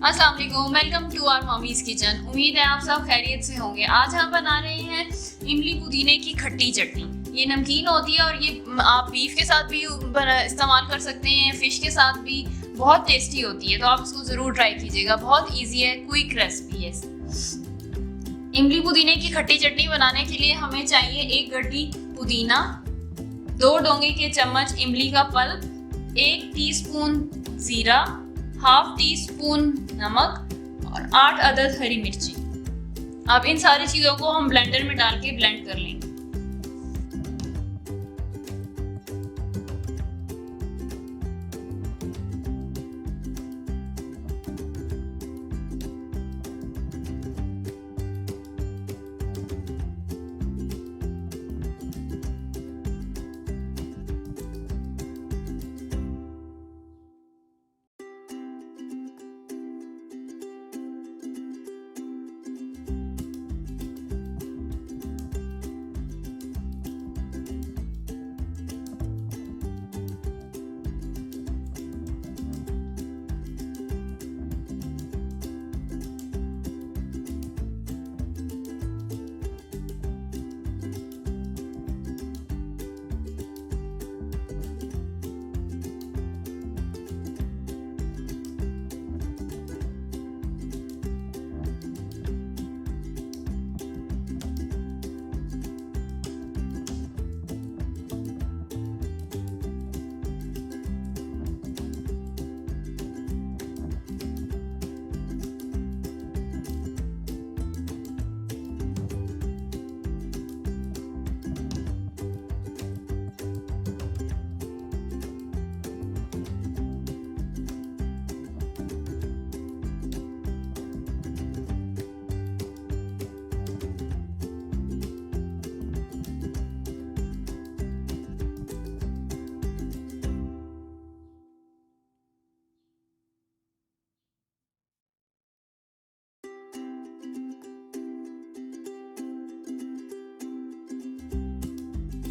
अस्सलाम वालेकुम, welcome to our mummy's kitchen. उम्मीद है आप सब खैरियत से होंगे। आज हम बना रहे हैं इमली पुदीने की खट्टी चटनी। ये नमकीन होती है और ये आप बीफ के साथ भी इस्तेमाल कर सकते हैं, फ़िश के साथ भी बहुत टेस्टी होती है। तो आप इसको ज़रूर ट्राई कीजिएगा, बहुत ईजी है, क्विक रेसिपी है। इमली पुदीने की खट्टी चटनी बनाने के लिए हमें चाहिए 1 गड्डी पुदीना, 2 डोंगे के चम्मच इमली का पल्प, 1 टीस्पून ज़ीरा, हाफ टी स्पून नमक और 8 अदद हरी मिर्ची। अब इन सारी चीज़ों को हम ब्लेंडर में डाल के ब्लेंड कर लेंगे।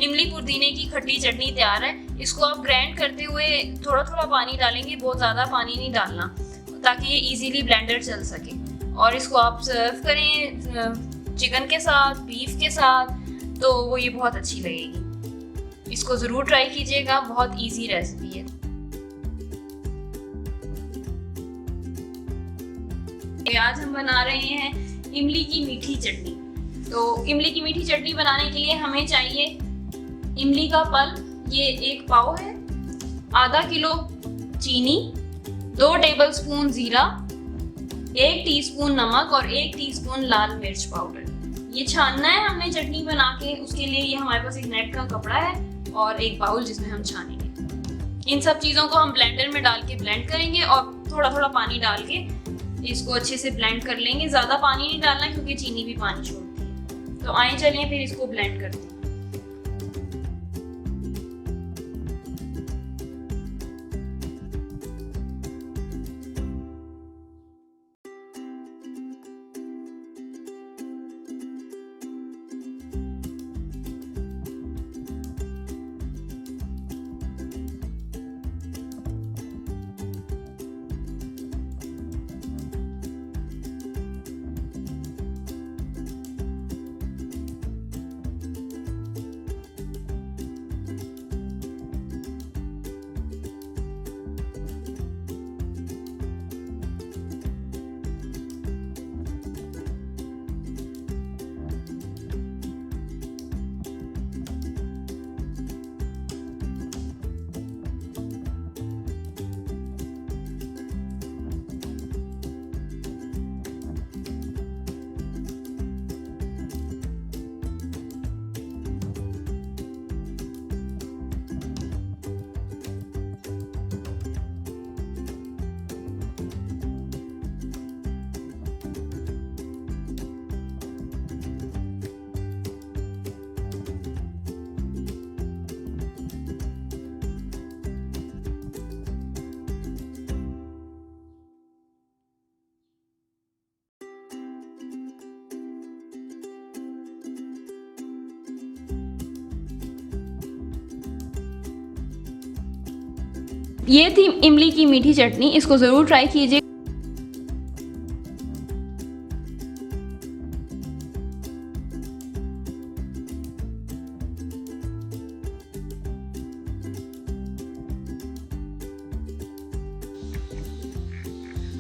इमली पुदीने की खट्टी चटनी तैयार है। इसको आप ग्राइंड करते हुए थोड़ा थोड़ा पानी डालेंगे, बहुत ज़्यादा पानी नहीं डालना, ताकि ये इजीली ब्लेंडर चल सके। और इसको आप सर्व करें चिकन के साथ, बीफ के साथ, तो वो ये बहुत अच्छी लगेगी। इसको ज़रूर ट्राई कीजिएगा, बहुत इजी रेसिपी है। आज हम बना रहे हैं इमली की मीठी चटनी। तो इमली की मीठी चटनी बनाने के लिए हमें चाहिए इमली का पल्प, ये 1 पाव है, आधा किलो चीनी, 2 टेबलस्पून ज़ीरा, 1 टीस्पून नमक और 1 टीस्पून लाल मिर्च पाउडर। ये छानना है हमने चटनी बना के। उसके लिए ये हमारे पास एक नेट का कपड़ा है और एक बाउल जिसमें हम छानेंगे। इन सब चीज़ों को हम ब्लेंडर में डाल के ब्लेंड करेंगे और थोड़ा थोड़ा पानी डाल के इसको अच्छे से ब्लेंड कर लेंगे। ज़्यादा पानी नहीं डालना क्योंकि चीनी भी पानी छोड़ती है। तो आइए चलिए फिर इसको ब्लेंड करते हैं। ये थी इमली की मीठी चटनी, इसको ज़रूर ट्राई कीजिए।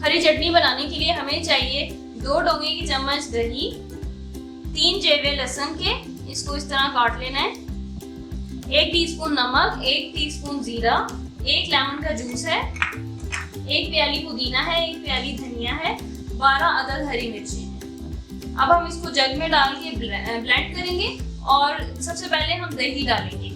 हरी चटनी बनाने के लिए हमें चाहिए 2 डोंगे की चम्मच दही, 3 जेवे लहसुन के, इसको इस तरह काट लेना है, 1 टीस्पून नमक, 1 टीस्पून जीरा, 1 लेमन का जूस है, 1 प्याली पुदीना है, 1 प्याली धनिया है, 12 अदद हरी मिर्ची है। अब हम इसको जग में डाल के ब्लेंड करेंगे और सबसे पहले हम दही डालेंगे।